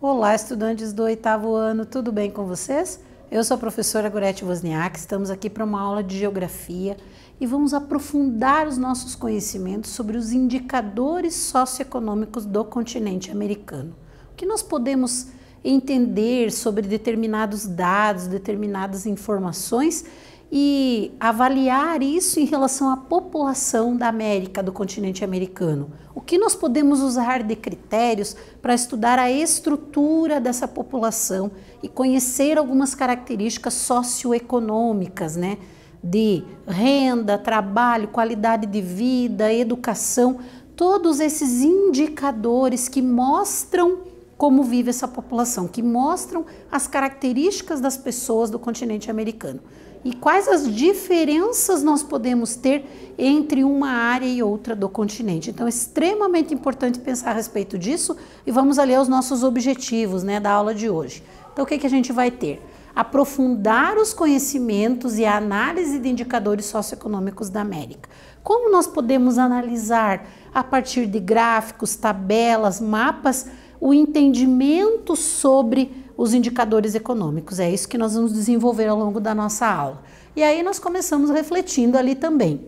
Olá, estudantes do 8º ano, tudo bem com vocês? Eu sou a professora Gorete Wozniak, estamos aqui para uma aula de Geografia e vamos aprofundar os nossos conhecimentos sobre os indicadores socioeconômicos do continente americano. O que nós podemos entender sobre determinados dados, determinadas informações e avaliar isso em relação à população da América, do continente americano. O que nós podemos usar de critérios para estudar a estrutura dessa população e conhecer algumas características socioeconômicas, né? De renda, trabalho, qualidade de vida, educação, todos esses indicadores que mostram como vive essa população, que mostram as características das pessoas do continente americano. E quais as diferenças nós podemos ter entre uma área e outra do continente. Então é extremamente importante pensar a respeito disso e vamos ali aos nossos objetivos, né, da aula de hoje. Então o que a gente vai ter? Aprofundar os conhecimentos e a análise de indicadores socioeconômicos da América. Como nós podemos analisar a partir de gráficos, tabelas, mapas, o entendimento sobre os indicadores econômicos. É isso que nós vamos desenvolver ao longo da nossa aula. E aí nós começamos refletindo ali também.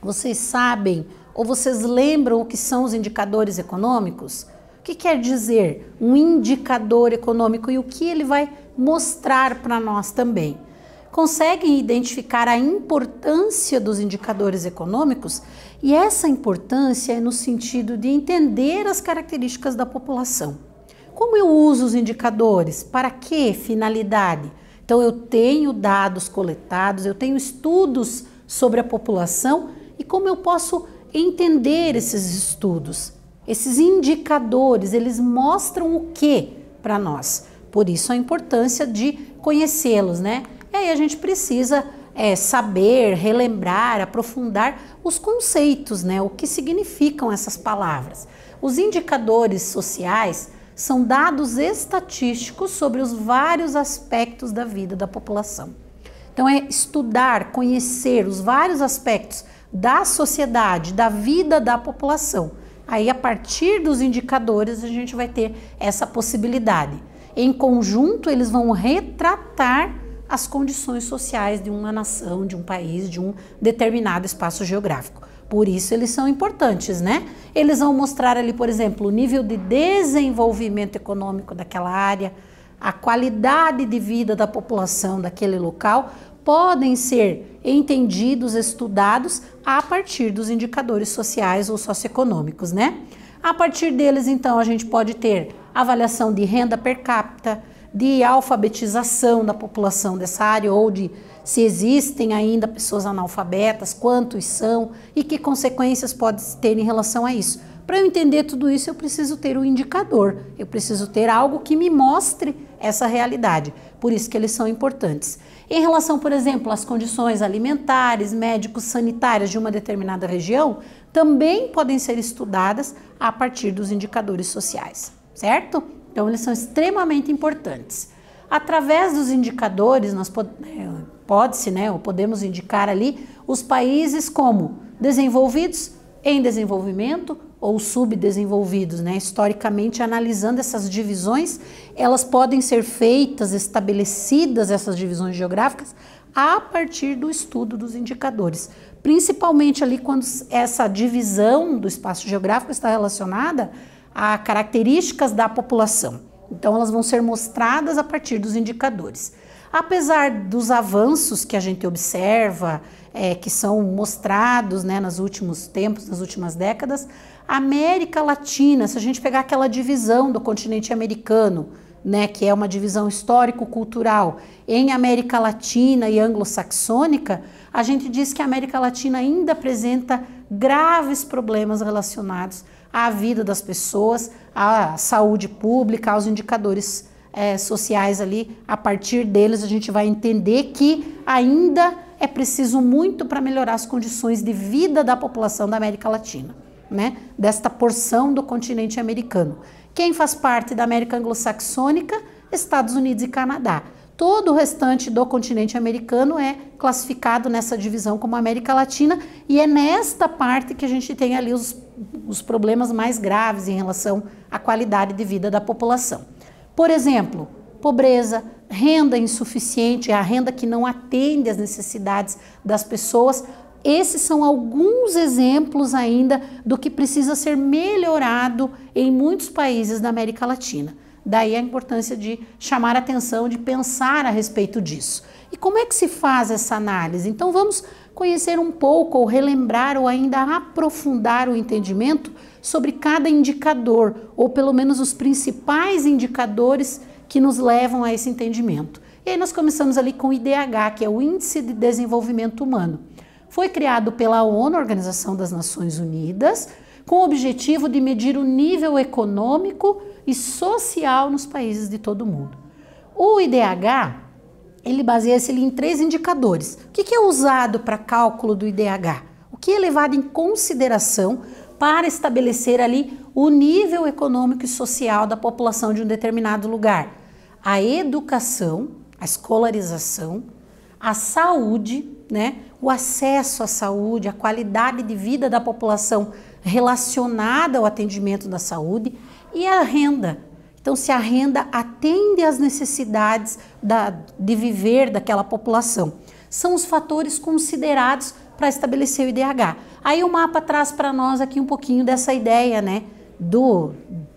Vocês sabem ou vocês lembram o que são os indicadores econômicos? O que quer dizer um indicador econômico e o que ele vai mostrar para nós também? Conseguem identificar a importância dos indicadores econômicos? E essa importância é no sentido de entender as características da população. Como eu uso os indicadores? Para que finalidade? Então eu tenho dados coletados, eu tenho estudos sobre a população e como eu posso entender esses estudos? Esses indicadores, eles mostram o que para nós? Por isso a importância de conhecê-los, né? E aí a gente precisa saber, relembrar, aprofundar os conceitos, né? O que significam essas palavras. Os indicadores sociais são dados estatísticos sobre os vários aspectos da vida da população. Então é estudar, conhecer os vários aspectos da sociedade, da vida da população. Aí a partir dos indicadores a gente vai ter essa possibilidade. Em conjunto eles vão retratar as condições sociais de uma nação, de um país, de um determinado espaço geográfico. Por isso eles são importantes, né? Eles vão mostrar ali, por exemplo, o nível de desenvolvimento econômico daquela área, a qualidade de vida da população daquele local, podem ser entendidos, estudados a partir dos indicadores sociais ou socioeconômicos, né? A partir deles, então, a gente pode ter avaliação de renda per capita, de alfabetização da população dessa área ou de se existem ainda pessoas analfabetas, quantos são e que consequências pode ter em relação a isso. Para eu entender tudo isso, eu preciso ter um indicador, eu preciso ter algo que me mostre essa realidade, por isso que eles são importantes. Em relação, por exemplo, às condições alimentares, médicos, sanitárias de uma determinada região, também podem ser estudadas a partir dos indicadores sociais, certo? Então, eles são extremamente importantes. Através dos indicadores, nós podemos indicar ali os países como desenvolvidos, em desenvolvimento ou subdesenvolvidos, né? Historicamente, analisando essas divisões, elas podem ser feitas, estabelecidas, essas divisões geográficas, a partir do estudo dos indicadores. Principalmente ali quando essa divisão do espaço geográfico está relacionada a características da população. Então, elas vão ser mostradas a partir dos indicadores. Apesar dos avanços que a gente observa, que são mostrados, né, nos últimos tempos, nas últimas décadas, a América Latina, se a gente pegar aquela divisão do continente americano, né, que é uma divisão histórico-cultural, em América Latina e anglo-saxônica, a gente diz que a América Latina ainda apresenta graves problemas relacionados à vida das pessoas, à saúde pública, aos indicadores sociais ali. A partir deles a gente vai entender que ainda é preciso muito para melhorar as condições de vida da população da América Latina, né? Desta porção do continente americano. Quem faz parte da América anglo-saxônica? Estados Unidos e Canadá. Todo o restante do continente americano é classificado nessa divisão como América Latina e é nesta parte que a gente tem ali os problemas mais graves em relação à qualidade de vida da população. Por exemplo, pobreza, renda insuficiente, a renda que não atende às necessidades das pessoas. Esses são alguns exemplos ainda do que precisa ser melhorado em muitos países da América Latina. Daí a importância de chamar a atenção, de pensar a respeito disso. E como é que se faz essa análise? Então vamos conhecer um pouco, ou relembrar, ou ainda aprofundar o entendimento sobre cada indicador, ou pelo menos os principais indicadores que nos levam a esse entendimento. E aí nós começamos ali com o IDH, que é o Índice de Desenvolvimento Humano. Foi criado pela ONU, Organização das Nações Unidas, com o objetivo de medir o nível econômico e social nos países de todo o mundo. O IDH, ele baseia-se em 3 indicadores. O que é usado para cálculo do IDH? O que é levado em consideração para estabelecer ali o nível econômico e social da população de um determinado lugar? A educação, a escolarização, a saúde, né? O acesso à saúde, a qualidade de vida da população relacionada ao atendimento da saúde e a renda. Então, se a renda atende às necessidades de viver daquela população. São os fatores considerados para estabelecer o IDH. Aí o mapa traz para nós aqui um pouquinho dessa ideia, né,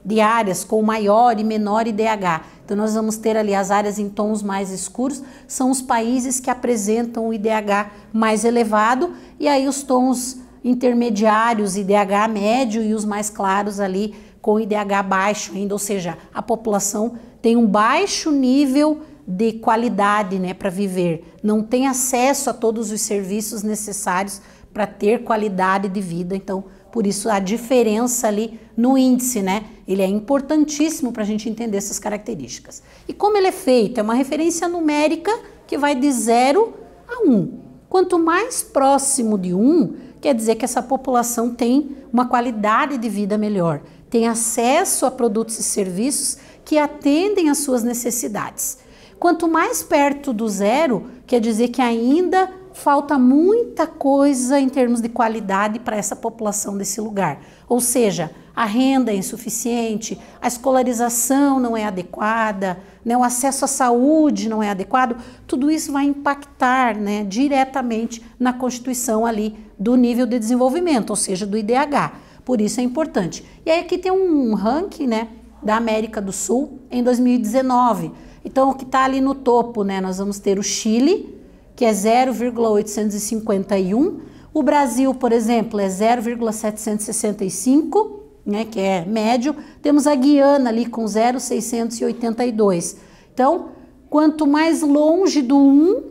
de áreas com maior e menor IDH. Então nós vamos ter ali as áreas em tons mais escuros, são os países que apresentam o IDH mais elevado, e aí os tons intermediários, IDH médio, e os mais claros ali com IDH baixo ainda, ou seja, a população tem um baixo nível de qualidade, né, para viver, não tem acesso a todos os serviços necessários para ter qualidade de vida. Então, por isso a diferença ali no índice, né, ele é importantíssimo para a gente entender essas características. E como ele é feito? É uma referência numérica que vai de 0 a 1. Quanto mais próximo de 1, quer dizer que essa população tem uma qualidade de vida melhor, tem acesso a produtos e serviços que atendem às suas necessidades. Quanto mais perto do 0, quer dizer que ainda falta muita coisa em termos de qualidade para essa população desse lugar. Ou seja, a renda é insuficiente, a escolarização não é adequada, né, o acesso à saúde não é adequado, tudo isso vai impactar, né, diretamente na constituição ali do nível de desenvolvimento, ou seja, do IDH. Por isso é importante. E aí aqui tem um ranking, né, da América do Sul em 2019. Então, o que está ali no topo, né, nós vamos ter o Chile, que é 0,851. O Brasil, por exemplo, é 0,765, né, que é médio. Temos a Guiana ali com 0,682. Então, quanto mais longe do 1,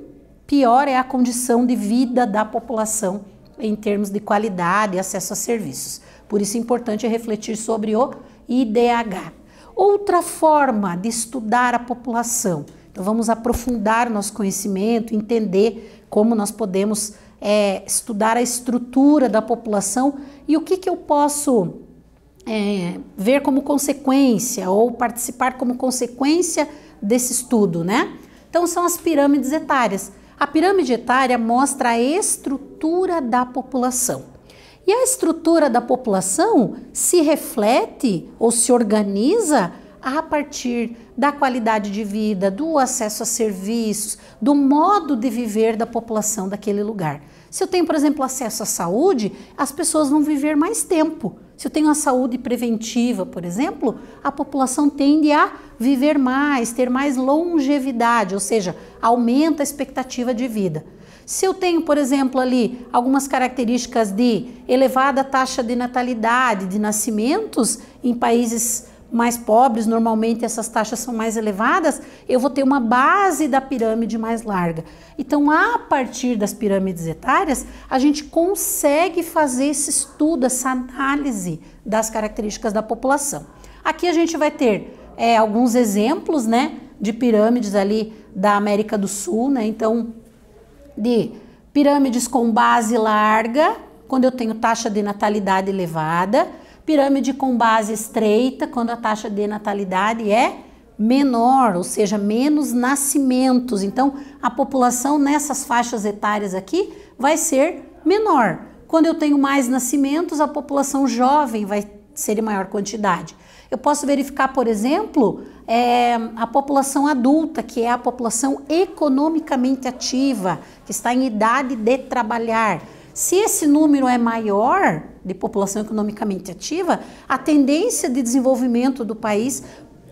pior é a condição de vida da população em termos de qualidade e acesso a serviços. Por isso é importante refletir sobre o IDH. Outra forma de estudar a população. Então vamos aprofundar o nosso conhecimento, entender como nós podemos estudar a estrutura da população e o que eu posso ver como consequência ou participar como consequência desse estudo, né? Então são as pirâmides etárias. A pirâmide etária mostra a estrutura da população. E a estrutura da população se reflete ou se organiza a partir da qualidade de vida, do acesso a serviços, do modo de viver da população daquele lugar. Se eu tenho, por exemplo, acesso à saúde, as pessoas vão viver mais tempo. Se eu tenho a saúde preventiva, por exemplo, a população tende a viver mais, ter mais longevidade, ou seja, aumenta a expectativa de vida. Se eu tenho, por exemplo, ali algumas características de elevada taxa de natalidade, de nascimentos em países mais pobres, normalmente essas taxas são mais elevadas, eu vou ter uma base da pirâmide mais larga. Então, a partir das pirâmides etárias, a gente consegue fazer esse estudo, essa análise das características da população. Aqui a gente vai ter alguns exemplos, né, de pirâmides ali da América do Sul, né, então de pirâmides com base larga, quando eu tenho taxa de natalidade elevada, pirâmide com base estreita, quando a taxa de natalidade é menor, ou seja, menos nascimentos. Então, a população nessas faixas etárias aqui vai ser menor. Quando eu tenho mais nascimentos, a população jovem vai ser em maior quantidade. Eu posso verificar, por exemplo, a população adulta, que é a população economicamente ativa, que está em idade de trabalhar. Se esse número é maior de população economicamente ativa, a tendência de desenvolvimento do país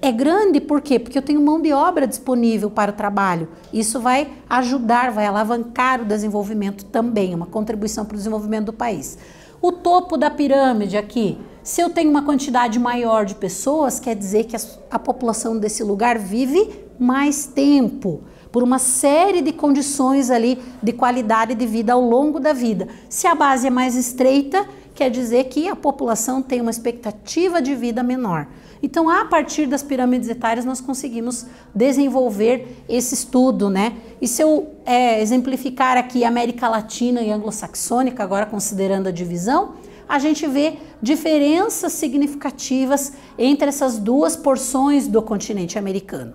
é grande. Por quê? Porque eu tenho mão de obra disponível para o trabalho. Isso vai ajudar, vai alavancar o desenvolvimento também, uma contribuição para o desenvolvimento do país. O topo da pirâmide aqui, se eu tenho uma quantidade maior de pessoas, quer dizer que a população desse lugar vive mais tempo, por uma série de condições ali de qualidade de vida ao longo da vida. Se a base é mais estreita, quer dizer que a população tem uma expectativa de vida menor. Então, a partir das pirâmides etárias, nós conseguimos desenvolver esse estudo, né? E se eu exemplificar aqui América Latina e anglo-saxônica, agora considerando a divisão, a gente vê diferenças significativas entre essas duas porções do continente americano.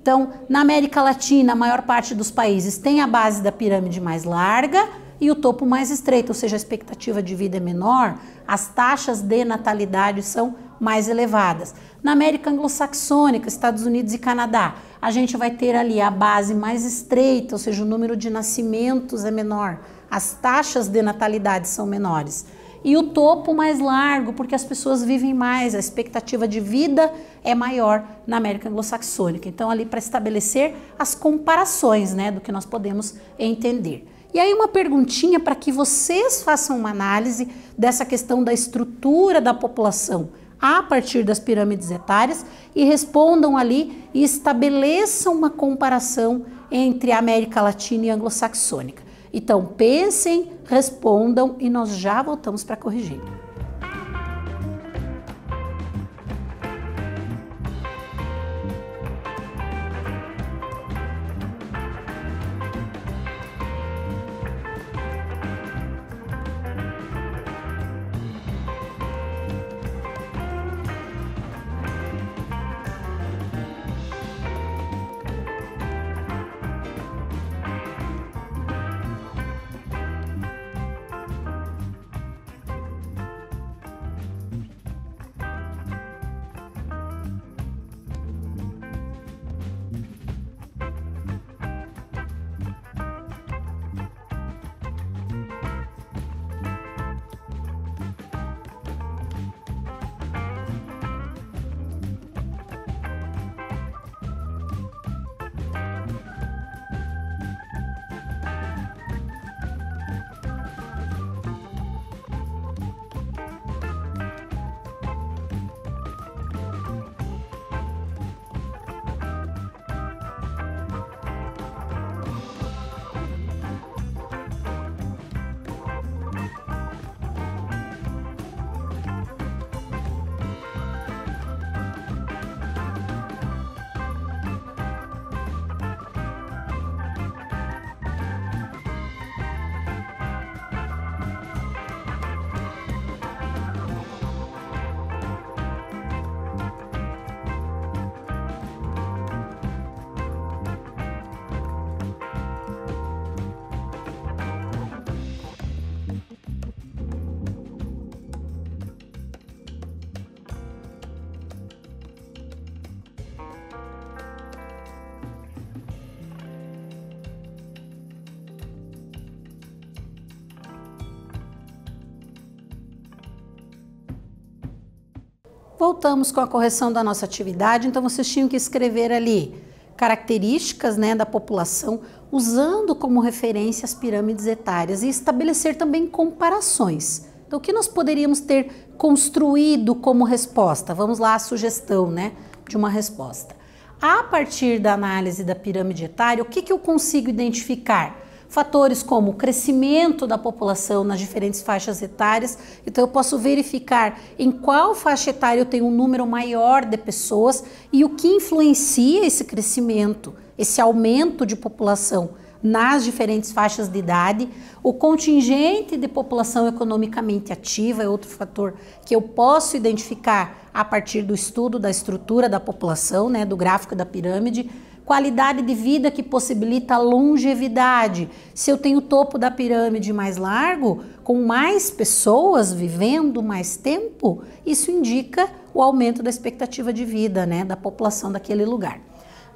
Então, na América Latina, a maior parte dos países tem a base da pirâmide mais larga e o topo mais estreito, ou seja, a expectativa de vida é menor, as taxas de natalidade são mais elevadas. Na América anglo-saxônica, Estados Unidos e Canadá, a gente vai ter ali a base mais estreita, ou seja, o número de nascimentos é menor, as taxas de natalidade são menores. E o topo mais largo, porque as pessoas vivem mais, a expectativa de vida é maior na América anglo-saxônica. Então, ali para estabelecer as comparações, né, do que nós podemos entender. E aí uma perguntinha para que vocês façam uma análise dessa questão da estrutura da população a partir das pirâmides etárias e respondam ali e estabeleçam uma comparação entre a América Latina e anglo-saxônica. Então, pensem, respondam e nós já voltamos para corrigir. Voltamos com a correção da nossa atividade, então vocês tinham que escrever ali características, né, da população, usando como referência as pirâmides etárias e estabelecer também comparações. Então, o que nós poderíamos ter construído como resposta? Vamos lá, a sugestão, né, de uma resposta. A partir da análise da pirâmide etária, o que eu consigo identificar? Fatores como o crescimento da população nas diferentes faixas etárias. Então, eu posso verificar em qual faixa etária eu tenho um número maior de pessoas e o que influencia esse crescimento, esse aumento de população nas diferentes faixas de idade. O contingente de população economicamente ativa é outro fator que eu posso identificar a partir do estudo da estrutura da população, né, do gráfico da pirâmide. qualidade de vida que possibilita longevidade. Se eu tenho o topo da pirâmide mais largo, com mais pessoas vivendo mais tempo, isso indica o aumento da expectativa de vida, né, da população daquele lugar.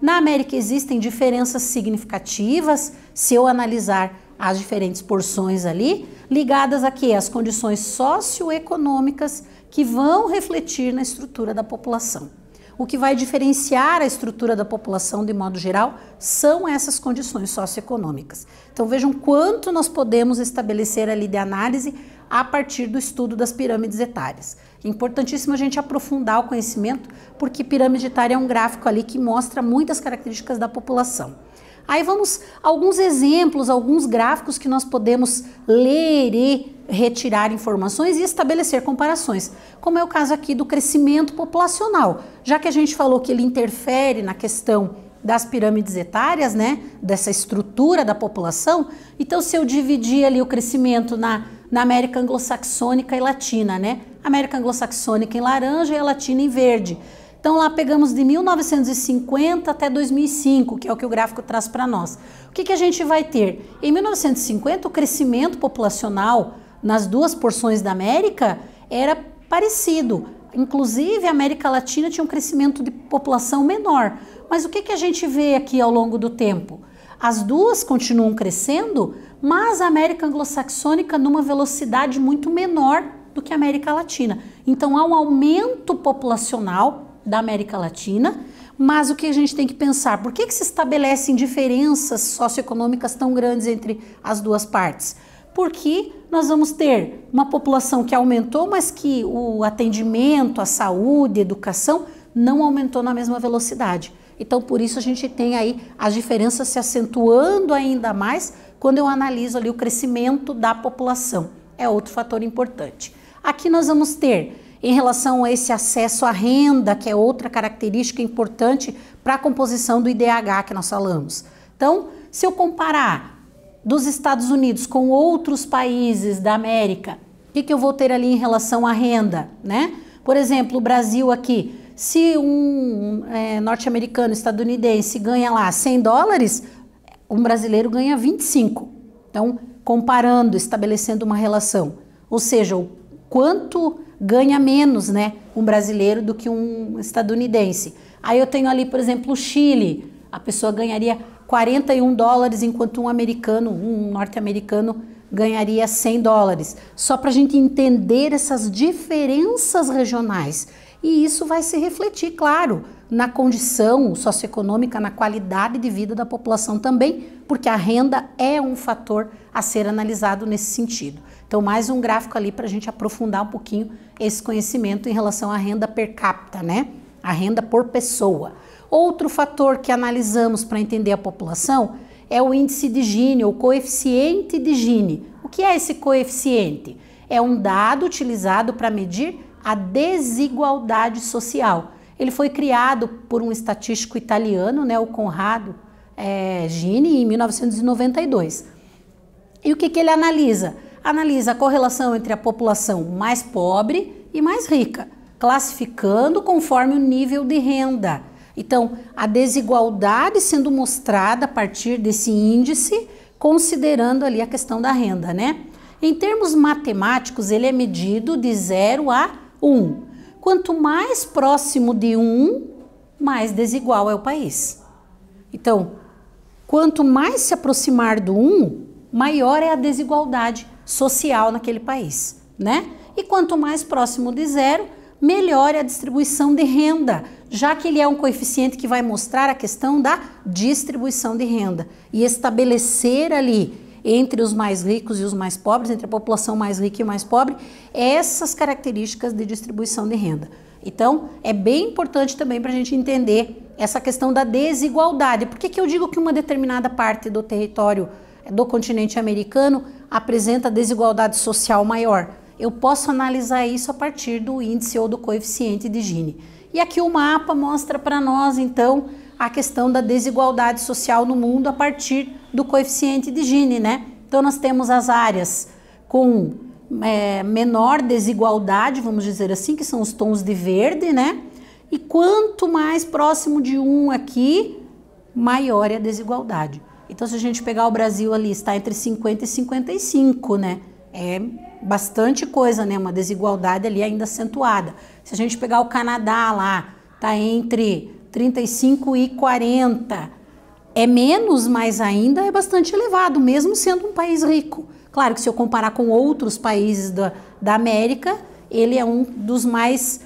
Na América existem diferenças significativas, se eu analisar as diferentes porções ali, ligadas aqui às condições socioeconômicas que vão refletir na estrutura da população. O que vai diferenciar a estrutura da população de modo geral são essas condições socioeconômicas. Então vejam quanto nós podemos estabelecer ali de análise a partir do estudo das pirâmides etárias. É importantíssimo a gente aprofundar o conhecimento, porque pirâmide etária é um gráfico ali que mostra muitas características da população. Aí vamos a alguns exemplos, alguns gráficos que nós podemos ler e retirar informações e estabelecer comparações, como é o caso aqui do crescimento populacional, já que a gente falou que ele interfere na questão das pirâmides etárias, né, dessa estrutura da população. Então, se eu dividir ali o crescimento na América anglo-saxônica e latina, né, América anglo-saxônica em laranja e a latina em verde. Então lá pegamos de 1950 até 2005, que é o que o gráfico traz para nós. O que a gente vai ter? Em 1950 o crescimento populacional nas duas porções da América era parecido. Inclusive a América Latina tinha um crescimento de população menor. Mas o que a gente vê aqui ao longo do tempo? As duas continuam crescendo, mas a América anglo-saxônica numa velocidade muito menor do que a América Latina. Então há um aumento populacional da América Latina, mas o que a gente tem que pensar? Por que se estabelecem diferenças socioeconômicas tão grandes entre as duas partes? Porque nós vamos ter uma população que aumentou, mas que o atendimento, a saúde, a educação não aumentou na mesma velocidade. Então, por isso a gente tem aí as diferenças se acentuando ainda mais quando eu analiso ali o crescimento da população. É outro fator importante. Aqui nós vamos ter, em relação a esse acesso à renda, que é outra característica importante para a composição do IDH que nós falamos. Então, se eu comparar dos Estados Unidos com outros países da América, o que eu vou ter ali em relação à renda, né? Por exemplo, o Brasil aqui, se um norte-americano, estadunidense ganha lá $100, um brasileiro ganha 25. Então, comparando, estabelecendo uma relação, ou seja, o quanto ganha menos, né, um brasileiro do que um estadunidense. Aí eu tenho ali, por exemplo, o Chile, a pessoa ganharia $41, enquanto um norte-americano ganharia $100. Só para a gente entender essas diferenças regionais. E isso vai se refletir, claro, na condição socioeconômica, na qualidade de vida da população também, porque a renda é um fator a ser analisado nesse sentido. Então, mais um gráfico ali para a gente aprofundar um pouquinho esse conhecimento em relação à renda per capita, né? A renda por pessoa. Outro fator que analisamos para entender a população é o índice de Gini, ou coeficiente de Gini. O que é esse coeficiente? É um dado utilizado para medir a desigualdade social. Ele foi criado por um estatístico italiano, né, o Conrado Gini, em 1992. E o que ele analisa? Analisa a correlação entre a população mais pobre e mais rica, classificando conforme o nível de renda. Então, a desigualdade sendo mostrada a partir desse índice, considerando ali a questão da renda, né? Em termos matemáticos, ele é medido de 0 a 1. Quanto mais próximo de 1, mais desigual é o país. Então, quanto mais se aproximar do 1, maior é a desigualdade social naquele país, né? E quanto mais próximo de 0, melhor é a distribuição de renda, já que ele é um coeficiente que vai mostrar a questão da distribuição de renda e estabelecer ali entre os mais ricos e os mais pobres, entre a população mais rica e mais pobre, essas características de distribuição de renda. Então, é bem importante também para a gente entender essa questão da desigualdade. Por que eu digo que uma determinada parte do território do continente americano apresenta desigualdade social maior? Eu posso analisar isso a partir do índice ou do coeficiente de Gini. E aqui o mapa mostra para nós, então, a questão da desigualdade social no mundo a partir do coeficiente de Gini, né? Então, nós temos as áreas com menor desigualdade, vamos dizer assim, que são os tons de verde, né? E quanto mais próximo de 1 aqui, maior é a desigualdade. Então, se a gente pegar o Brasil ali, está entre 50 e 55, né? É bastante coisa, né? Uma desigualdade ali ainda acentuada. Se a gente pegar o Canadá lá, está entre 35 e 40. É menos, mas ainda é bastante elevado, mesmo sendo um país rico. Claro que se eu comparar com outros países da América, ele é um dos mais,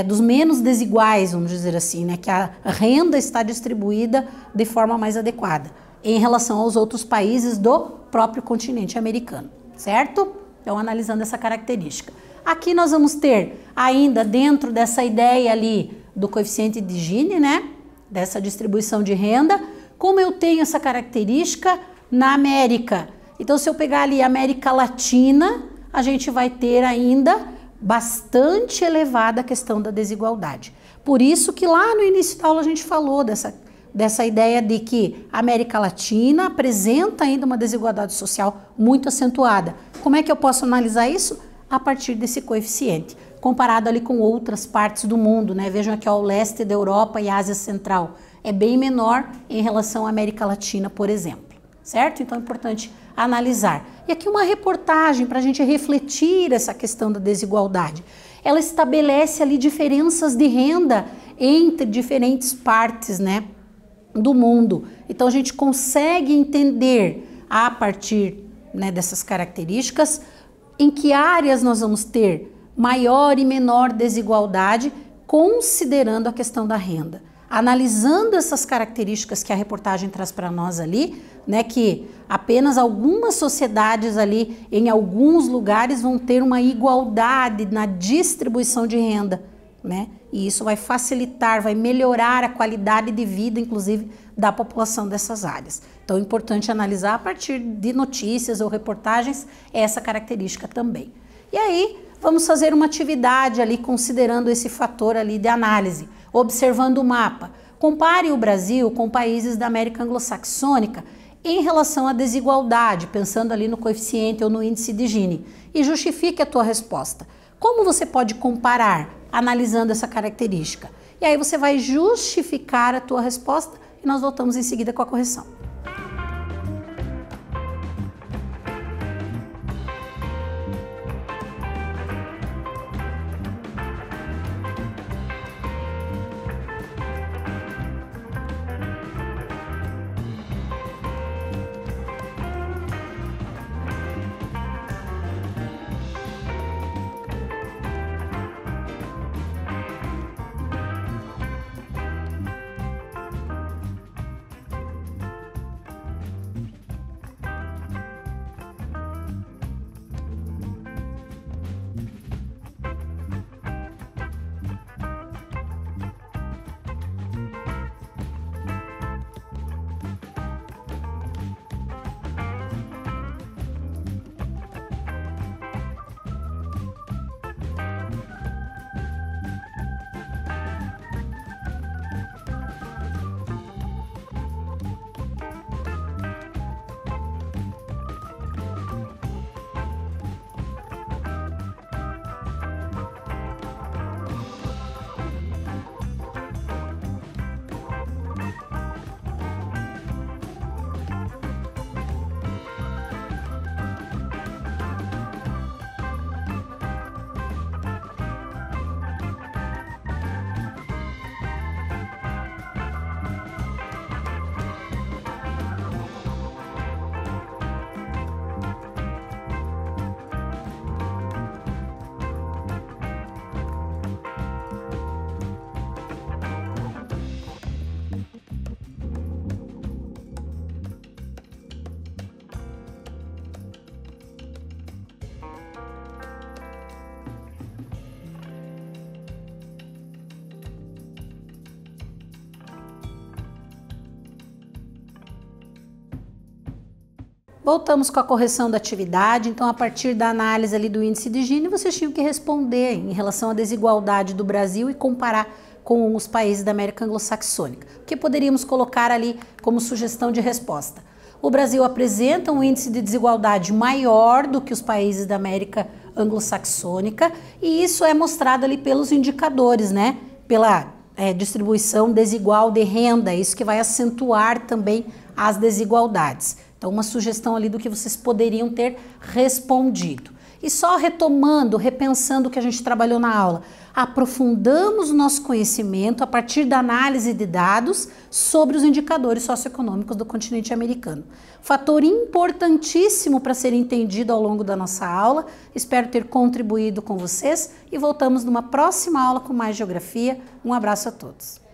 dos menos desiguais, vamos dizer assim, né? Que a renda está distribuída de forma mais adequada em relação aos outros países do próprio continente americano, certo? Então, analisando essa característica. Aqui nós vamos ter ainda dentro dessa ideia ali do coeficiente de Gini, né? Dessa distribuição de renda, como eu tenho essa característica na América. Então, se eu pegar ali a América Latina, a gente vai ter ainda bastante elevada a questão da desigualdade. Por isso que lá no início da aula a gente falou dessa ideia de que a América Latina apresenta ainda uma desigualdade social muito acentuada. Como é que eu posso analisar isso? A partir desse coeficiente, comparado ali com outras partes do mundo, né? Vejam aqui, ó, o leste da Europa e Ásia Central é bem menor em relação à América Latina, por exemplo, certo? Então é importante analisar. E aqui uma reportagem para a gente refletir essa questão da desigualdade. Ela estabelece ali diferenças de renda entre diferentes partes, né, do mundo. Então a gente consegue entender a partir, né, dessas características em que áreas nós vamos ter maior e menor desigualdade, considerando a questão da renda. Analisando essas características que a reportagem traz para nós ali, né, que apenas algumas sociedades ali, em alguns lugares, vão ter uma igualdade na distribuição de renda, né? E isso vai facilitar, vai melhorar a qualidade de vida, inclusive, da população dessas áreas. Então, é importante analisar a partir de notícias ou reportagens essa característica também. E aí, vamos fazer uma atividade ali, considerando esse fator ali de análise, observando o mapa. Compare o Brasil com países da América Anglo-Saxônica em relação à desigualdade, pensando ali no coeficiente ou no índice de Gini, e justifique a tua resposta. Como você pode comparar, analisando essa característica? E aí você vai justificar a tua resposta e nós voltamos em seguida com a correção. Voltamos com a correção da atividade. Então, a partir da análise ali do índice de Gini, vocês tinham que responder em relação à desigualdade do Brasil e comparar com os países da América Anglo-Saxônica. O que poderíamos colocar ali como sugestão de resposta? O Brasil apresenta um índice de desigualdade maior do que os países da América Anglo-Saxônica, e isso é mostrado ali pelos indicadores, né? Pela distribuição desigual de renda, isso que vai acentuar também as desigualdades. Então, uma sugestão ali do que vocês poderiam ter respondido. E só retomando, repensando o que a gente trabalhou na aula, aprofundamos o nosso conhecimento a partir da análise de dados sobre os indicadores socioeconômicos do continente americano. Fator importantíssimo para ser entendido ao longo da nossa aula. Espero ter contribuído com vocês e voltamos numa próxima aula com mais geografia. Um abraço a todos.